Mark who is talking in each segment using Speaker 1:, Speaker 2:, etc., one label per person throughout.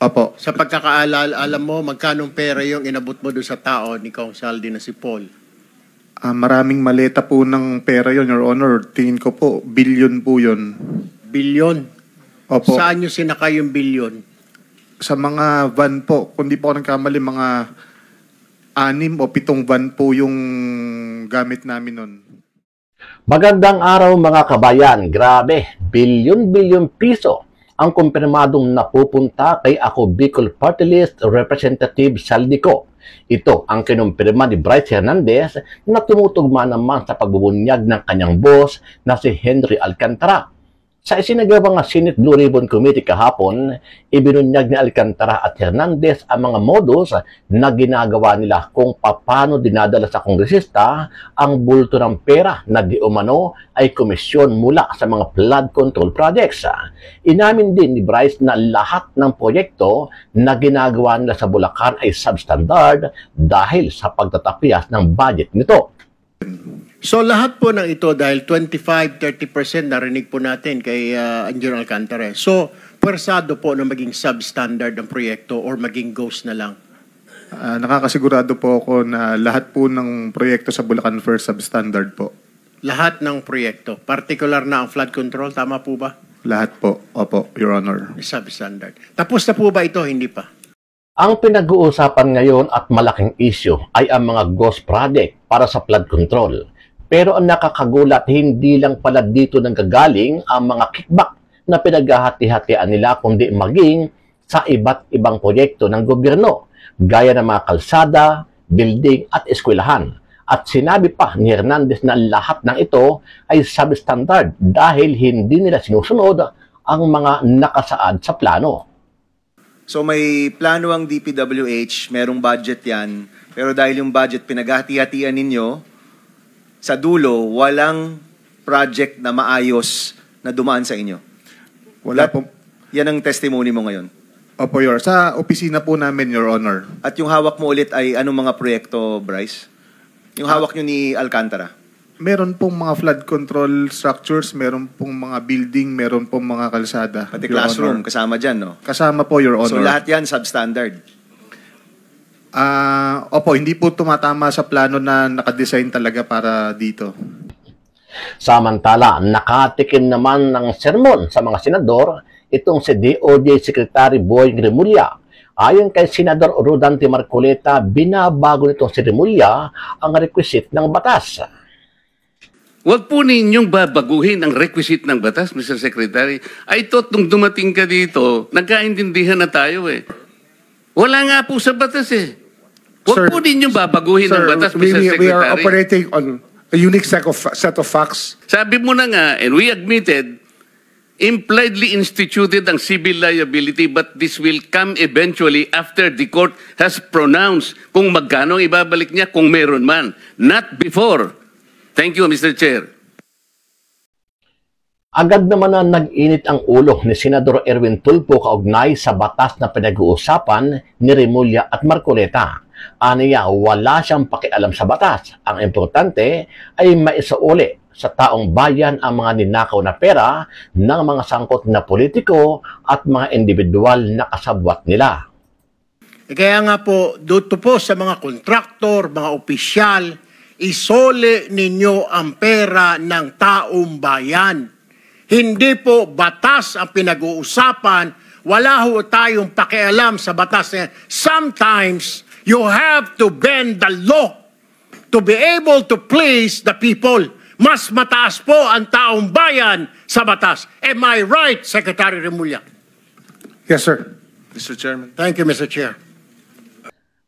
Speaker 1: Opo.
Speaker 2: Sa pagkakaalala, alam mo, magkanong pera yung inabot mo doon sa tao ni Kong Saldi na si Paul?
Speaker 1: Maraming maleta po ng pera yon, Your Honor. Tingin ko po, billion po yun.
Speaker 2: Bilyon?
Speaker 1: Opo.
Speaker 2: Saan nyo sinakay yung bilyon?
Speaker 1: Sa mga van po, kung di po ako nagkamali, mga 6 o 7 van po yung gamit namin nun.
Speaker 3: Magandang araw mga kabayan. Grabe, bilyon-bilyon piso ang kumpirmadong napupunta kay Ako Bicol Party List Representative Saldico. Ito ang kinumpirma ni Bryce Hernandez na tumutugma naman sa pagbubunyag ng kanyang boss na si Henry Alcantara. Sa isinagawang Senate Blue Ribbon Committee kahapon, ibinunyag ni Alcantara at Hernandez ang mga modus na ginagawa nila kung paano dinadala sa kongresista ang bulto ng pera na di umano ay komisyon mula sa mga flood control projects. Inamin din ni Bryce na lahat ng proyekto na ginagawa nila sa Bulacan ay substandard dahil sa pagtatapyas ng budget nito.
Speaker 2: So lahat po ng ito dahil 25-30% narinig po natin kay Engineer Alcantara. So pwersado po na maging substandard ang proyekto or maging ghost na lang?
Speaker 1: Nakakasigurado po ako na lahat po ng proyekto sa Bulacan First substandard po.
Speaker 2: Lahat ng proyekto, particular na ang flood control, tama po ba?
Speaker 1: Lahat po. Opo, Your Honor.
Speaker 2: Substandard. Tapos na po ba ito? Hindi pa.
Speaker 3: Ang pinag-uusapan ngayon at malaking issue ay ang mga ghost project para sa flood control. Pero ang nakakagulat, hindi lang pala dito nanggagaling ang mga kickback na pinaghahati-hatian nila kundi maging sa iba't ibang proyekto ng gobyerno, gaya ng mga kalsada, building at eskwelahan. At sinabi pa ni Hernandez na lahat ng ito ay substandard dahil hindi nila sinusunod ang mga nakasaad sa plano.
Speaker 4: So may plano ang DPWH, merong budget yan, pero dahil yung budget pinaghati-hatian ninyo, sa dulo, walang project na maayos na dumaan sa inyo.
Speaker 1: Wala po.
Speaker 4: Yan ang testimony mo ngayon.
Speaker 1: Opo, Your. Sa opisina po namin, Your Honor.
Speaker 4: At yung hawak mo ulit ay anong mga proyekto, Bryce? Yung hawak nyo ni Alcantara?
Speaker 1: Meron pong mga flood control structures, meron pong mga building, meron pong mga kalsada.
Speaker 4: Pati
Speaker 1: Your
Speaker 4: classroom,
Speaker 1: Honor.
Speaker 4: kasama dyan, no?
Speaker 1: Kasama po, Your Honor.
Speaker 4: So lahat yan substandard?
Speaker 1: Opo, hindi po tumatama sa plano na nakadesign talaga para dito.
Speaker 3: Samantala, nakatikim naman ng sermon sa mga senador itong si DOJ Secretary Boying Remulla. Ayon kay Senador Rodante Marcoleta, binabago nitong si Remulla ang requisite ng batas.
Speaker 5: Huwag po ninyong babaguhin ang requisite ng batas, Mr. Secretary. I thought nung dumating ka dito, nagkaintindihan na tayo eh. Wala nga po sa batas eh. Huwag po ninyong babaguhin ang batas, Mr. Secretary.
Speaker 6: We are operating on a unique set of facts.
Speaker 5: Sabi mo na nga, and we admitted, impliedly instituted ang civil liability, but this will come eventually after the court has pronounced kung magkano ibabalik niya kung meron man. Not before. Thank you, Mr. Chair.
Speaker 3: Agad naman na nag-init ang ulo ni Senador Erwin Tulfo kaugnay sa batas na pinag-uusapan ni Remulla at Marcoleta. Aniya, wala siyang pakialam sa batas. Ang importante ay maisauli sa taong bayan ang mga ninakaw na pera ng mga sangkot na politiko at mga individual na kasabwat nila.
Speaker 2: Kaya nga po, dito po sa mga kontraktor, mga opisyal, isole ninyo ang pera ng taong bayan. Hindi po batas ang pinag-uusapan. Wala ho tayong pakialam sa batas. Sometimes, you have to bend the law to be able to please the people. Mas mataas po ang taong bayan sa batas. Am I right, Secretary Remulla?
Speaker 6: Yes, sir.
Speaker 4: Mr. Chairman.
Speaker 2: Thank you, Mr. Chair.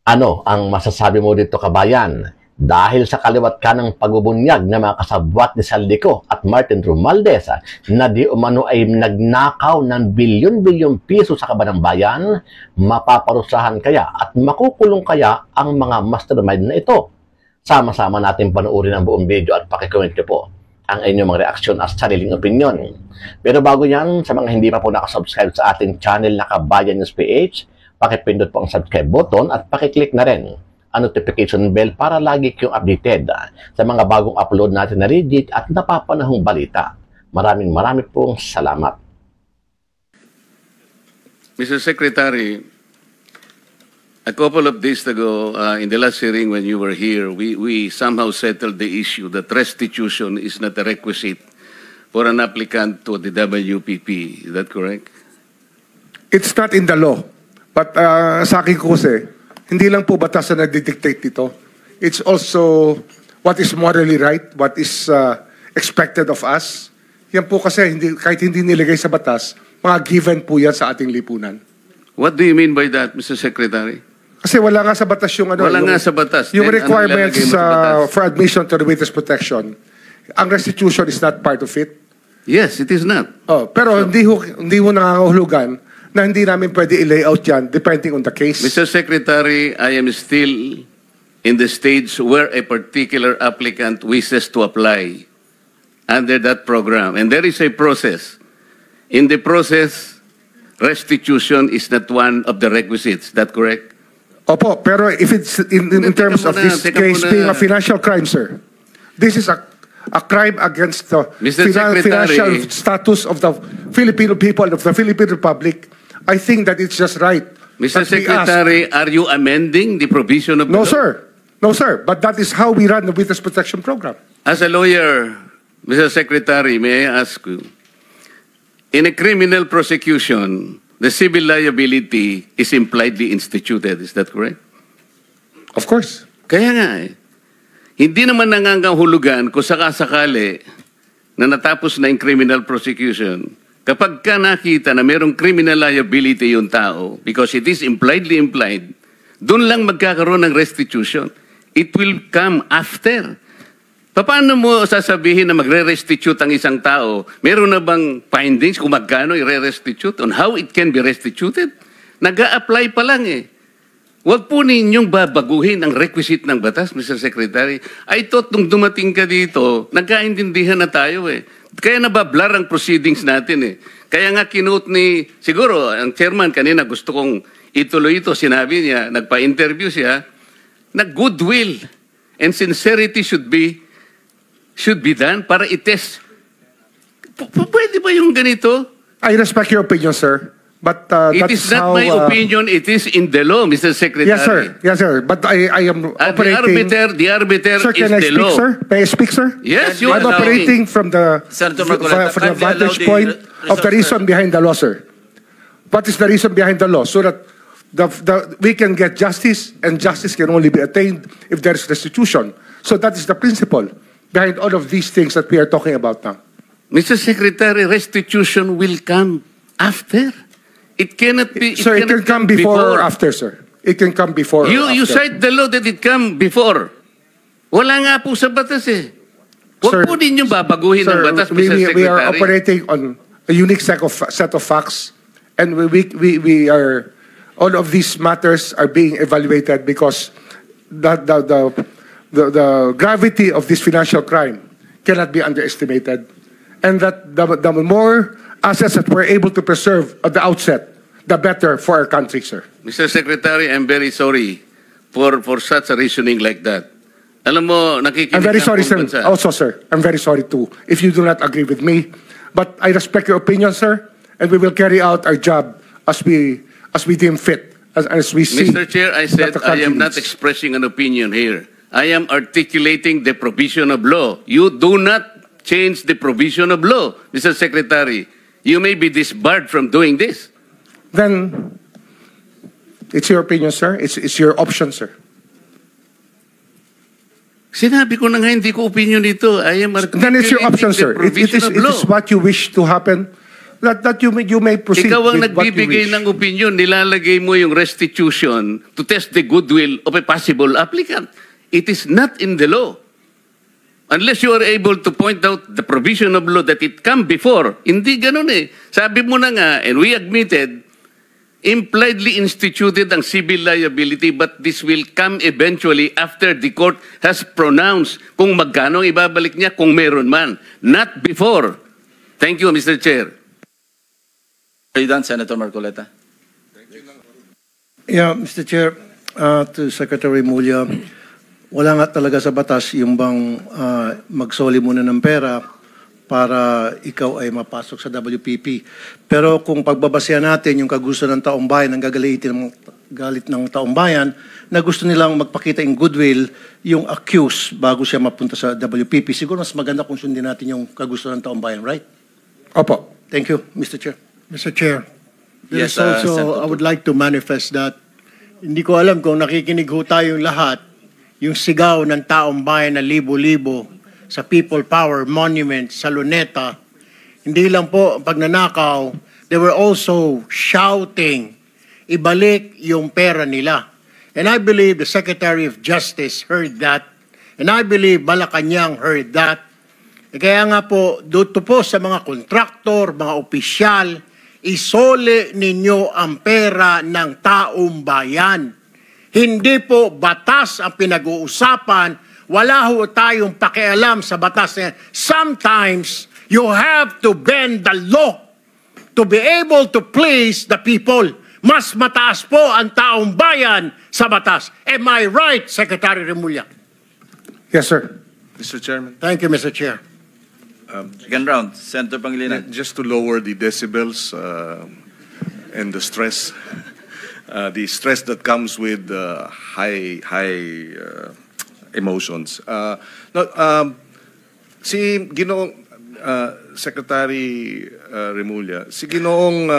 Speaker 3: Ano ang masasabi mo dito, kabayan? Dahil sa kaliwat ka ng pagbubunyag ng mga kasabwat ni Saldico at Martin Romualdez na di umano ay nagnakaw ng bilyon-bilyon piso sa kaban ng bayan, mapaparusahan kaya at makukulong kaya ang mga mastermind na ito? Sama-sama natin panoorin ang buong video at pakicomment niyo po ang inyong mga reaksyon at sariling opinion. Pero bago yan, sa mga hindi pa po nakasubscribe sa ating channel na Kabayan News PH, pakipindot po ang subscribe button at pakiclick na rin ang notification bell para lagi kayong updated sa mga bagong upload natin na legit at napapanahong balita. Maraming pong salamat.
Speaker 5: Mr. Secretary, a couple of days ago, in the last hearing when you were here, we somehow settled the issue that restitution is not a requisite for an applicant to the WPP. Is that correct?
Speaker 6: It's not in the law. But sa akin ko kasi, hindi lang po batas na nagdidictate dito. It's also what is morally right, what is expected of us. Yan po kasi, kahit hindi nilagay sa batas, mga given po yan sa ating lipunan.
Speaker 5: What do you mean by that, Mr. Secretary?
Speaker 6: Kasi wala nga sa batas yung ano.
Speaker 5: Wala nga sa batas.
Speaker 6: Yung
Speaker 5: Then,
Speaker 6: requirements
Speaker 5: ano ilalagay mo sa batas?
Speaker 6: for admission to the witness protection. Ang restitution is not part of it.
Speaker 5: Yes, it is not.
Speaker 6: Oh, pero hindi ho nangangahulugan na hindi namin pwede i-layout yan depending on the case.
Speaker 5: Mr. Secretary, I am still in the stage where a particular applicant wishes to apply under that program. And there is a process. In the process, restitution is not one of the requisites. Is that correct?
Speaker 6: Opo, pero if it's in terms of this case being a financial crime, sir, this is a crime against the
Speaker 5: Mr. Secretary,
Speaker 6: financial status of the Filipino people, of the Philippine Republic. I think that it's just right.
Speaker 5: Mr.
Speaker 6: that we ask.
Speaker 5: Secretary, are you amending the provision of the
Speaker 6: No,
Speaker 5: law?
Speaker 6: sir. No, sir. But that is how we run the witness protection program.
Speaker 5: As a lawyer, Mr. Secretary, may I ask you, in a criminal prosecution, the civil liability is impliedly instituted. Is that correct?
Speaker 6: Of course.
Speaker 5: Kaya nga hindi naman nangangahulugan kung sakasakali na natapos na yung criminal prosecution, kapag ka nakita na mayroong criminal liability yung tao, because it is impliedly implied, doon lang magkakaroon ng restitution. It will come after. Paano mo sasabihin na magre-restitute ang isang tao? Meron na bang findings kung magkano i-restitute on how it can be restituted? Nag-a-apply pa lang eh. Huwag po ninyong babaguhin ang requisite ng batas, Mr. Secretary. I thought nung dumating ka dito, nagkaintindihan na tayo eh. Kaya nabablar ang proceedings natin eh. Kaya nga kinote ni, siguro, ang chairman kanina gusto kong ituloy ito, sinabi niya, nagpa-interview siya, na goodwill and sincerity should be done para i-test. Pwede ba yung ganito?
Speaker 6: I respect your opinion, sir. But
Speaker 5: It
Speaker 6: that's
Speaker 5: is not
Speaker 6: how,
Speaker 5: my opinion, it is in the law, Mr. Secretary.
Speaker 6: Yes, sir. Yes, sir. But I am operating.
Speaker 5: The arbiter
Speaker 6: Sir,
Speaker 5: is
Speaker 6: can I
Speaker 5: the
Speaker 6: speak,
Speaker 5: law.
Speaker 6: sir? May I speak, sir?
Speaker 5: Yes, you
Speaker 6: I'm
Speaker 5: are
Speaker 6: operating from the
Speaker 7: Senator Marcoleta,
Speaker 6: from the
Speaker 7: kindly allow
Speaker 6: vantage
Speaker 7: the
Speaker 6: point of the
Speaker 7: resource,
Speaker 6: reason behind the law, sir. What is the reason behind the law? So that we can get justice, and justice can only be attained if there is restitution. So that is the principle behind all of these things that we are talking about now.
Speaker 5: Mr. Secretary, restitution will come after. It cannot be.
Speaker 6: Sir, it can come before or after, sir. It can come before or
Speaker 5: You
Speaker 6: after.
Speaker 5: cite the law that it come before. Wala nga po sa batas eh. Huwag
Speaker 6: Sir,
Speaker 5: po ninyong babaguhin ang batas, Mr.
Speaker 6: we
Speaker 5: Secretary.
Speaker 6: are operating on a unique set of facts, and we are, all of these matters are being evaluated because the gravity of this financial crime cannot be underestimated, and that the more assets that we're able to preserve at the outset, the better for our country, sir.
Speaker 5: Mr. Secretary, I'm very sorry for such a reasoning like that. Alam mo, nakikinig
Speaker 6: I'm very
Speaker 5: ang
Speaker 6: sorry, sir.
Speaker 5: buong bansa.
Speaker 6: Also, sir, I'm very sorry too if you do not agree with me. But I respect your opinion, sir, and we will carry out our job as we deem fit, as we see.
Speaker 5: Mr. Chair, I said
Speaker 6: that the
Speaker 5: I
Speaker 6: country
Speaker 5: am not
Speaker 6: needs.
Speaker 5: expressing an opinion here. I am articulating the provision of law. You do not change the provision of law, Mr. Secretary. You may be disbarred from doing this.
Speaker 6: Then it's your opinion, sir. It's your option, sir.
Speaker 5: Sinabi ko na nga, hindi ko opinion ito. I am articulating
Speaker 6: Then it's your option,
Speaker 5: the
Speaker 6: sir. It
Speaker 5: provision
Speaker 6: is
Speaker 5: of law.
Speaker 6: what you wish to happen. That you may proceed
Speaker 5: Ikaw ang
Speaker 6: with what you
Speaker 5: nagbibigay
Speaker 6: wish.
Speaker 5: ng opinion, nilalagay mo yung restitution to test the goodwill of a possible applicant. It is not in the law. Unless you are able to point out the provision of law that it come before. Hindi ganun eh. Sabi mo na nga, and we admitted, impliedly instituted ang civil liability, but this will come eventually after the court has pronounced kung magkano ang ibabalik niya kung meron man. Not before. Thank you, Mr. Chair.
Speaker 7: Are you done, Senator Marcoleta?
Speaker 8: Yeah, Mr. Chair, to Secretary Mulya, wala nga talaga sa batas yung bang magsoli muna ng pera para ikaw ay mapasok sa WPP. Pero kung pagbabasehan natin yung kagusto ng taong bayan, ang galit ng taong bayan, na gusto nilang magpakita in goodwill yung accused bago siya mapunta sa WPP, siguro mas maganda kung sundin natin yung kagusto ng taong bayan, right?
Speaker 6: Opo.
Speaker 8: Thank you, Mr. Chair.
Speaker 2: Mr. Chair, there
Speaker 7: Yes,
Speaker 2: is also,
Speaker 7: Senator
Speaker 2: I would like to manifest that hindi ko alam kung nakikinig ho tayong lahat, yung sigaw ng taong bayan na libo-libo sa People Power Monument sa Luneta, hindi lang po ang pagnanakaw, they were also shouting, ibalik yung pera nila. And I believe the Secretary of Justice heard that, and I believe Malacanang heard that. Kaya nga po, dito po sa mga kontraktor, mga opisyal, isole ninyo ang pera ng taong bayan. Hindi po batas ang pinag-uusapan. Wala ho tayong pakialam sa batas na yan. Sometimes, you have to bend the law to be able to please the people. Mas mataas po ang taong bayan sa batas. Am I right, Secretary Remulla?
Speaker 6: Yes, sir.
Speaker 9: Mr. Chairman,
Speaker 2: Thank you, Mr. Chair.
Speaker 7: Second round, Senator Pangilinan.
Speaker 9: just to lower the decibels and the stress that comes with high emotions. Si Ginoong Secretary Remulla, si Ginoong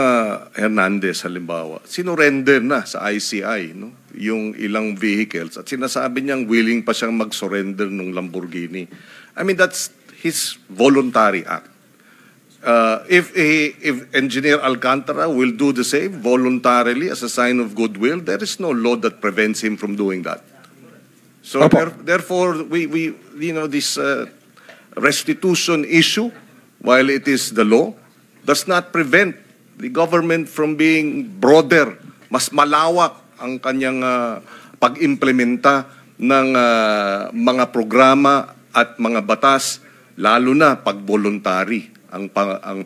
Speaker 9: Hernandez halimbawa, sinurrender na sa ICI, no? Yung ilang vehicles at sinasabi niyang willing pa siyang mag-surrender ng Lamborghini. I mean, that's his voluntary act. If Engineer Alcantara will do the same voluntarily as a sign of goodwill, there is no law that prevents him from doing that. So therefore, we this restitution issue, while it is the law, does not prevent the government from being broader, mas malawak ang kanyang pag-implementa ng mga programa at mga batas, lalo na pag voluntary ang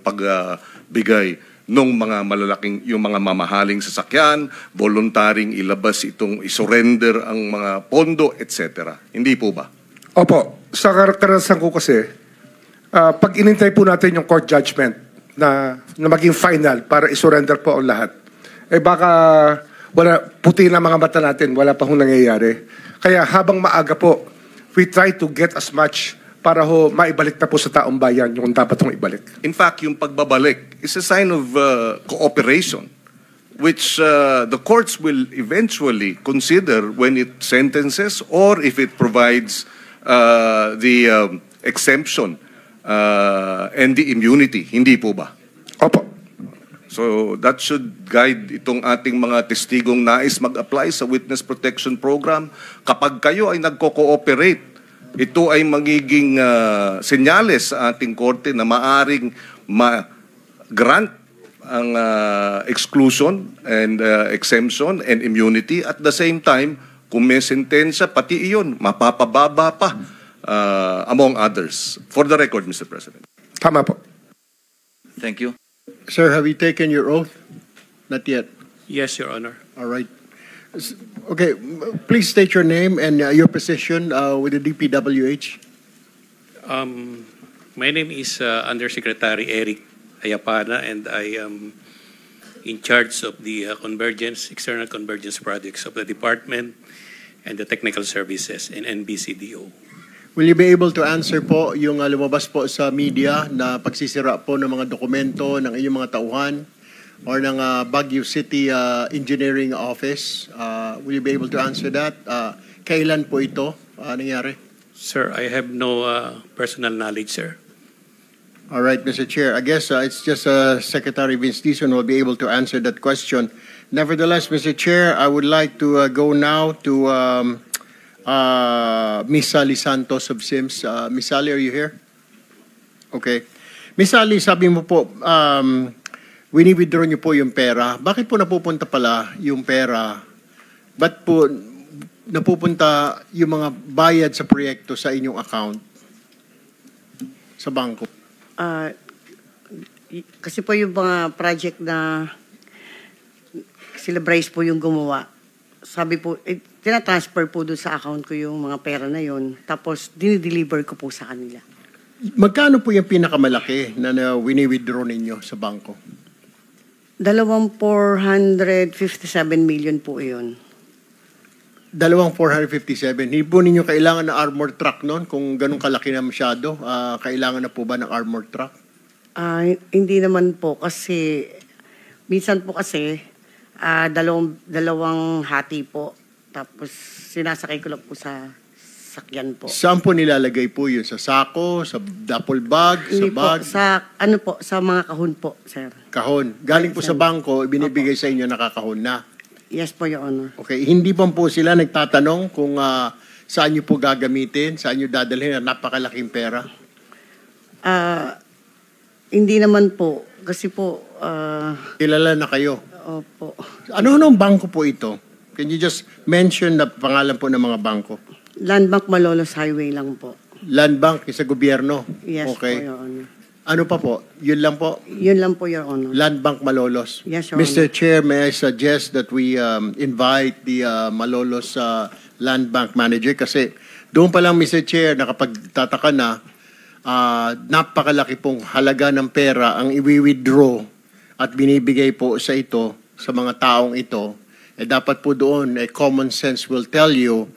Speaker 9: pagbigay ng mga malalaking, yung mga mamahaling sasakyan, voluntaring ilabas itong isurrender ang mga pondo, etc. Hindi po ba?
Speaker 6: Opo. Sa karanasan ko kasi, pag inintay po natin yung court judgment na maging final para isurrender po ang lahat, eh baka wala, puti na mga mata natin, wala pa hong nangyayari. Kaya habang maaga po, we try to get as much para ho maibalik na po sa taong bayan yung dapat hong ibalik.
Speaker 9: In fact, yung pagbabalik is a sign of cooperation, which the courts will eventually consider when it sentences or if it provides the exemption and the immunity. Hindi po ba?
Speaker 6: Opo.
Speaker 9: So that should guide itong ating mga testigong nais mag-apply sa Witness Protection Program. Kapag kayo ay nagko-cooperate, ito ay magiging senyales sa ating korte na maaring ma-grant ang exclusion and exemption and immunity. At the same time, kung may sentensya, pati iyon, mapapababa pa among others. For the record, Mr. President.
Speaker 6: Tama po.
Speaker 7: Thank you.
Speaker 2: Sir, have you taken your oath? Not yet.
Speaker 10: Yes, Your Honor.
Speaker 2: All right. Okay, please state your name and your position with the DPWH.
Speaker 10: My name is Undersecretary Eric Ayapana, and I am in charge of the external convergence projects of the department and the technical services in NBCDO.
Speaker 2: Will you be able to answer po yung lumabas po sa media na pagsisira po ng mga dokumento ng inyong mga tauhan or ng Baguio City Engineering Office? Will you be able to answer that? Kailan po ito nangyari?
Speaker 10: Sir, I have no personal knowledge, sir.
Speaker 2: All right, Mr. Chair. I guess it's just Secretary Vince Dizon will be able to answer that question. Nevertheless, Mr. Chair, I would like to go now to Miss Sally Santos of SIMS. Miss Sally, are you here? Okay. Miss Sally, sabi mo po, wini-withdraw niyo po yung pera. Bakit po napupunta pala yung pera? Ba't po napupunta yung mga bayad sa proyekto sa inyong account sa bangko?
Speaker 11: Kasi po yung mga project na sila Bryce po yung gumawa. Sabi po, tinatransfer po doon sa account ko yung mga pera na yon. Tapos, dinideliver ko po sa kanila.
Speaker 2: Magkano po yung pinakamalaki na wini-withdraw ninyo sa bangko?
Speaker 11: 457 million po yun.
Speaker 2: 457. Hindi po ninyo kailangan ng armored truck noon kung ganun kalaki na masyado? Kailangan na po ba ng armored truck?
Speaker 11: Hindi naman po kasi minsan po kasi dalawang hati po. Tapos sinasakay ko lang po sa sakyan po.
Speaker 2: Saan po nilalagay po yun? Sa sako? Sa duffel bag?
Speaker 11: Hindi
Speaker 2: sa bag?
Speaker 11: po, sa mga kahon po, sir.
Speaker 2: Kahon. Galing po sa bangko, ibinibigay sa inyo, nakakahon na.
Speaker 11: Yes po, Your Honor.
Speaker 2: Okay. Hindi pa po sila nagtatanong kung saan nyo po gagamitin, saan nyo dadalhin na napakalaking pera?
Speaker 11: Hindi naman po. Kasi po,
Speaker 2: Kilala na kayo.
Speaker 11: opo.
Speaker 2: Ano bangko po ito? Can you just mention na pangalan po ng mga bangko?
Speaker 11: Land Bank Malolos Highway lang po.
Speaker 2: Land Bank sa gobyerno?
Speaker 11: Yes
Speaker 2: Okay.
Speaker 11: po, Your Honor.
Speaker 2: Ano pa po? Yun lang po?
Speaker 11: Yun lang po, Your Honor.
Speaker 2: Land Bank Malolos.
Speaker 11: Yes, Your
Speaker 2: Mr. Chair, may I suggest that we invite the Malolos Land Bank Manager kasi doon pa lang, Mr. Chair, nakapagtataka na napakalaki pong halaga ng pera ang iwi-withdraw at binibigay po sa mga taong ito. Dapat po doon, common sense will tell you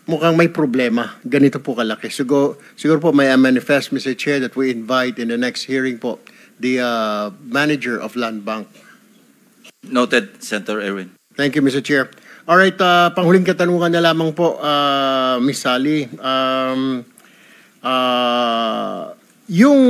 Speaker 2: mukhang may problema. Ganito po kalaki. Siguro po may manifest, Mr. Chair, that we invite in the next hearing po the manager of Land Bank.
Speaker 7: Noted, Senator Erwin.
Speaker 2: Thank you, Mr. Chair. Alright, panghuling katanungan na lamang po, Ms. Sally. Yung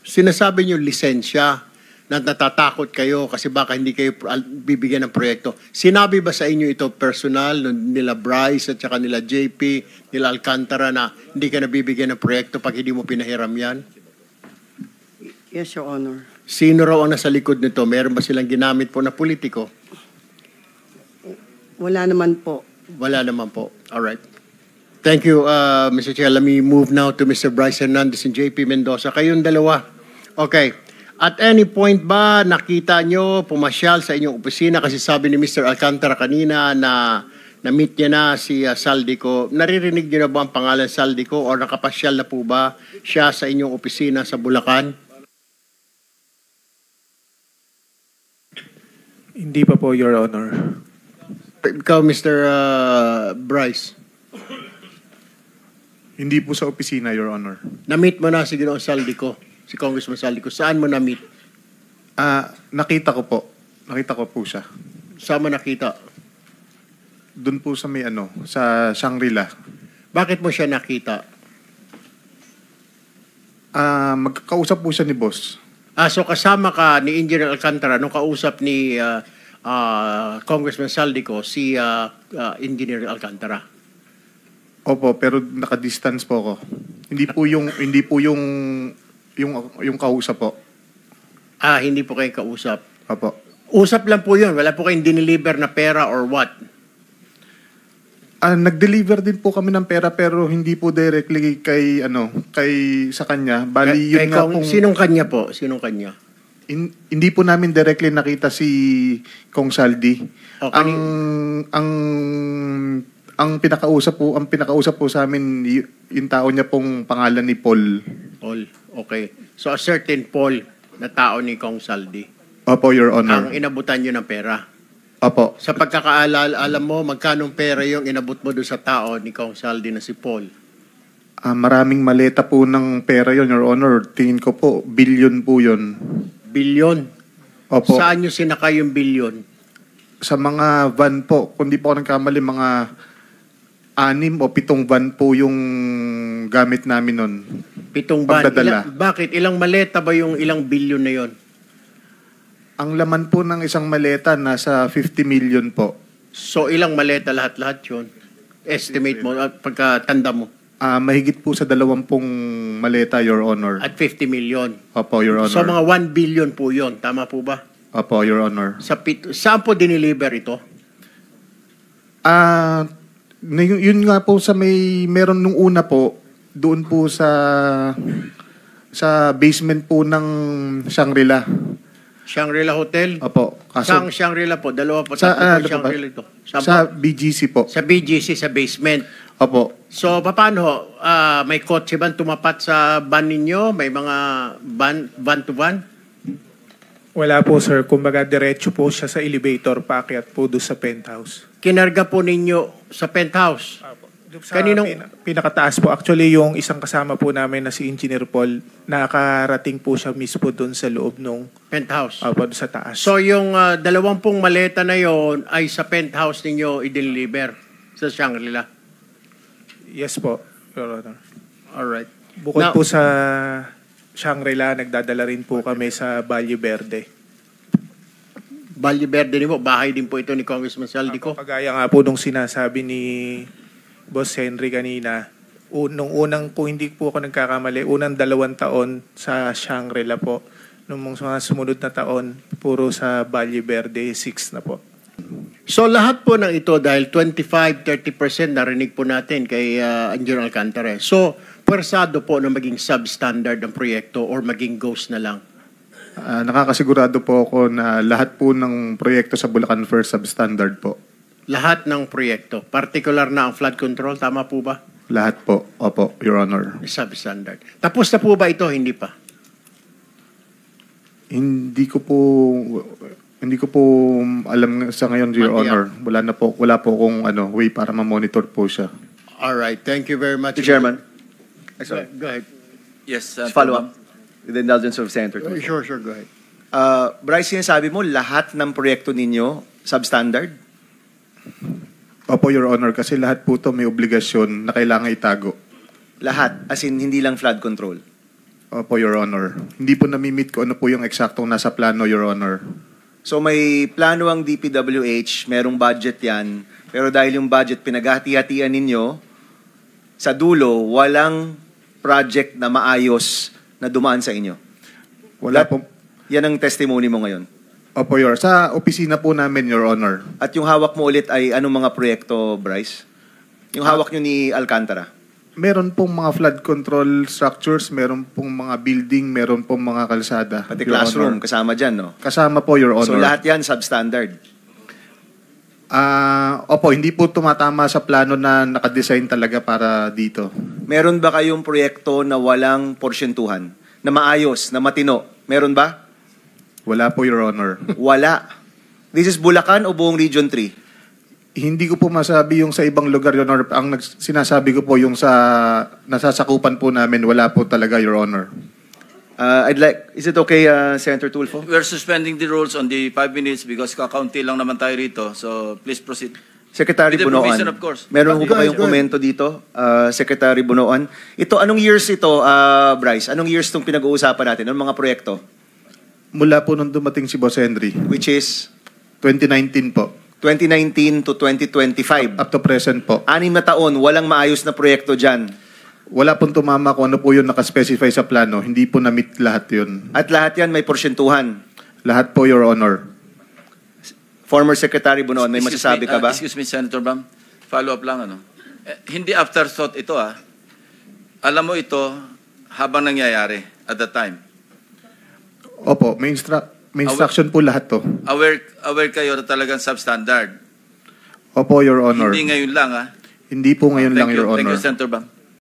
Speaker 2: sinasabi niyo lisensya, na natatakot kayo kasi baka hindi kayo bibigyan ng proyekto. Sinabi ba sa inyo ito personal nila Bryce at saka nila JP, nila Alcantara na hindi ka nabibigyan ng proyekto pag hindi mo pinahiram yan?
Speaker 11: Yes, Your Honor.
Speaker 2: Sino raw ang nasa likod nito? Meron ba silang ginamit po na politiko?
Speaker 11: Wala naman po.
Speaker 2: Wala naman po. Alright. Thank you, Mr. Chair. Let me move now to Mr. Bryce Hernandez and JP Mendoza. Kayong dalawa. Okay. At any point ba nakita nyo pumasyal sa inyong opisina kasi sabi ni Mr. Alcantara kanina na na-meet niya na si Saldico. Naririnig niyo na ba ang pangalan Saldico o nakapasyal na po ba siya sa inyong opisina sa Bulacan?
Speaker 12: Hindi pa po, Your Honor.
Speaker 2: Ikaw, Mr. Bryce.
Speaker 1: Hindi po sa opisina, Your Honor.
Speaker 2: Na-meet mo na si Ginoong Saldico, si Congressman Saldico. Saan mo na-meet?
Speaker 1: Nakita ko po. Nakita ko po siya.
Speaker 2: Saan mo nakita?
Speaker 1: Doon po sa sa Shangri-La.
Speaker 2: Bakit mo siya nakita?
Speaker 1: Magkakausap po siya ni boss.
Speaker 2: So kasama ka ni Engineer Alcantara nung kausap ni Congressman Saldico si Engineer Alcantara.
Speaker 1: Opo, pero naka-distance po ako. Hindi po yung kausap po.
Speaker 2: Hindi po kayo kausap.
Speaker 1: Opo.
Speaker 2: Usap lang po 'yun. Wala po kayong dineliver na pera or what?
Speaker 1: Nag-deliver din po kami ng pera pero hindi po directly kay sa kanya. Bali yun nga pong
Speaker 2: Sinong kanya po? Sinong kanya?
Speaker 1: Hindi po namin directly nakita si Kong Saldi.
Speaker 2: Okay.
Speaker 1: Ang pinakausap po sa amin yung tao niya pong pangalan ni Paul.
Speaker 2: Paul. Okay. So a certain Paul na tao ni Kong Saldi.
Speaker 1: Opo, Your Honor.
Speaker 2: Ang inabutan niyo ng pera.
Speaker 1: Opo.
Speaker 2: Sa pagkakaalala, alam mo magkano pera yung inabot mo doon sa tao ni Kong Saldi na si Paul?
Speaker 1: Maraming maleta po ng pera yon, Your Honor. Tingin ko po, billion po yon.
Speaker 2: Billion?
Speaker 1: Opo.
Speaker 2: Saan nyo sinakay yung billion?
Speaker 1: Sa mga van po. Kung di po ako nagkamali, mga 6 o 7 van po yung gamit namin nun.
Speaker 2: 7 van?
Speaker 1: Pagdadala.
Speaker 2: Bakit? Ilang maleta ba yung ilang billion na yon?
Speaker 1: Ang laman po ng isang maleta nasa 50 million po.
Speaker 2: So ilang maleta lahat-lahat yun? Estimate mo, pagkatanda mo?
Speaker 1: Mahigit po sa 20 maleta, Your Honor.
Speaker 2: At 50 million?
Speaker 1: Opo, Your Honor.
Speaker 2: So mga 1 billion po yun, tama po ba?
Speaker 1: Opo, Your Honor.
Speaker 2: Saan po dineliver ito?
Speaker 1: Yun nga po sa meron nung una po, doon po sa basement po ng Shangri-La.
Speaker 2: Shangri-La Hotel?
Speaker 1: Opo.
Speaker 2: Shangri-La po? Dalawa po, tatlo po Shangri-La ito.
Speaker 1: Sa BGC po.
Speaker 2: Sa BGC, sa basement.
Speaker 1: Opo.
Speaker 2: So, paano ho? May kotse ba tumapat sa van ninyo? May mga van to van?
Speaker 12: Wala po, sir. Kumbaga, diretso po siya sa elevator, paakyat po doon sa penthouse.
Speaker 2: Kinarga po ninyo sa penthouse?
Speaker 12: Sa pinakataas po. Actually, yung isang kasama po namin na si Engineer Paul, nakarating po siya mismo doon sa loob nung
Speaker 2: penthouse?
Speaker 12: Opo, doon sa taas.
Speaker 2: So, yung 20 maleta na yon ay sa penthouse ninyo i-deliver sa Shangri-La?
Speaker 12: Yes po, Your Honor.
Speaker 2: Alright.
Speaker 12: Bukod po sa Shangri-La, nagdadala rin po kami sa Valle Verde.
Speaker 2: Valle Verde din po, bahay din po ito ni Congressman Saldico?
Speaker 12: Kagaya nga po nung sinasabi ni Boss Henry kanina, nung unang, kung hindi po ako nagkakamali, unang 2 taon sa Shangri-La po. Nung mga sumunod na taon, puro sa Valle Verde, 6 na po.
Speaker 2: So lahat po ng ito, dahil 25-30% narinig po natin kay Engineer Alcantara. So, pwersado po na maging substandard ang proyekto or maging ghost na lang?
Speaker 1: Nakakasigurado po ako na lahat po ng proyekto sa Bulacan First substandard po.
Speaker 2: Lahat ng proyekto, particular na ang flood control, tama po ba?
Speaker 1: Lahat po. Opo, Your Honor.
Speaker 2: Substandard. Tapos na po ba ito? Hindi pa?
Speaker 1: Hindi ko po alam sa ngayon, Your Honor. Wala po akong way para ma-monitor po siya.
Speaker 2: All right. Thank you very much.
Speaker 4: Mr. Chairman.
Speaker 2: Go ahead.
Speaker 7: Yes,
Speaker 4: Follow up. With the indulgence of Senator Tulfo.
Speaker 2: Sure, go ahead.
Speaker 4: Bryce, sinasabi mo lahat ng proyekto ninyo substandard?
Speaker 1: Opo, Your Honor, kasi lahat po ito may obligasyon na kailangan itago.
Speaker 4: Lahat? As in, hindi lang flood control?
Speaker 1: Opo, Your Honor. Hindi po namimit ko ano po yung eksaktong nasa plano, Your Honor.
Speaker 4: So may plano ang DPWH, merong budget yan, pero dahil yung budget pinaghati-hatian ninyo, sa dulo, walang project na maayos na dumaan sa inyo.
Speaker 1: Wala po.
Speaker 4: Yan ang testimony mo ngayon.
Speaker 1: Opo, Your. Sa opisina po namin, Your Honor.
Speaker 4: At yung hawak mo ulit ay anong mga proyekto, Bryce? Yung hawak nyo ni Alcantara?
Speaker 1: Meron pong mga flood control structures, meron pong mga building, meron pong mga kalsada.
Speaker 4: Pati
Speaker 1: Your
Speaker 4: classroom,
Speaker 1: Honor.
Speaker 4: kasama dyan, no?
Speaker 1: Kasama po, Your Honor.
Speaker 4: So lahat yan substandard?
Speaker 1: Opo, hindi po tumatama sa plano na nakadesign talaga para dito.
Speaker 4: Meron ba kayong proyekto na walang porsyentuhan? Na maayos, na matino? Meron ba?
Speaker 1: Wala po, Your Honor.
Speaker 4: Wala. This is Bulacan o buong Region 3?
Speaker 1: Hindi ko po masabi yung sa ibang lugar, Your Honor. Ang sinasabi ko po yung sa nasasakupan po namin, wala po talaga, Your Honor.
Speaker 4: Is it okay, Senator Tulfo?
Speaker 7: We're suspending the rules on the 5 minutes because kakaunti lang naman tayo rito. So please proceed.
Speaker 4: Secretary
Speaker 7: With the
Speaker 4: Bunoan,
Speaker 7: provision, of course.
Speaker 4: meron po ba kayong komento dito, Secretary Bunoan? Ito, anong years ito, Bryce? Anong years itong pinag-uusapan natin? Anong mga proyekto?
Speaker 1: Mula po nung dumating si Boss Henry.
Speaker 4: Which is?
Speaker 1: 2019 po.
Speaker 4: 2019 to 2025.
Speaker 1: Up to present po.
Speaker 4: 6 na taon, walang maayos na proyekto dyan.
Speaker 1: Wala pong tumama kung ano po yun nakaspecify sa plano. Hindi po na-meet lahat yun.
Speaker 4: At lahat yan may porsyentuhan.
Speaker 1: Lahat po, Your Honor.
Speaker 4: Former Secretary Bunoan, may masasabi ka ba?
Speaker 7: Excuse me, Senator Bam. Follow up lang, ano? Hindi afterthought ito, Alam mo ito habang nangyayari at the time.
Speaker 1: Opo, may instruction po lahat to.
Speaker 7: Aware kayo na talagang substandard.
Speaker 1: Opo, Your Honor.
Speaker 7: Hindi ngayon lang,
Speaker 1: Hindi po ngayon lang, Your Honor.
Speaker 7: Thank you, Senator Bam.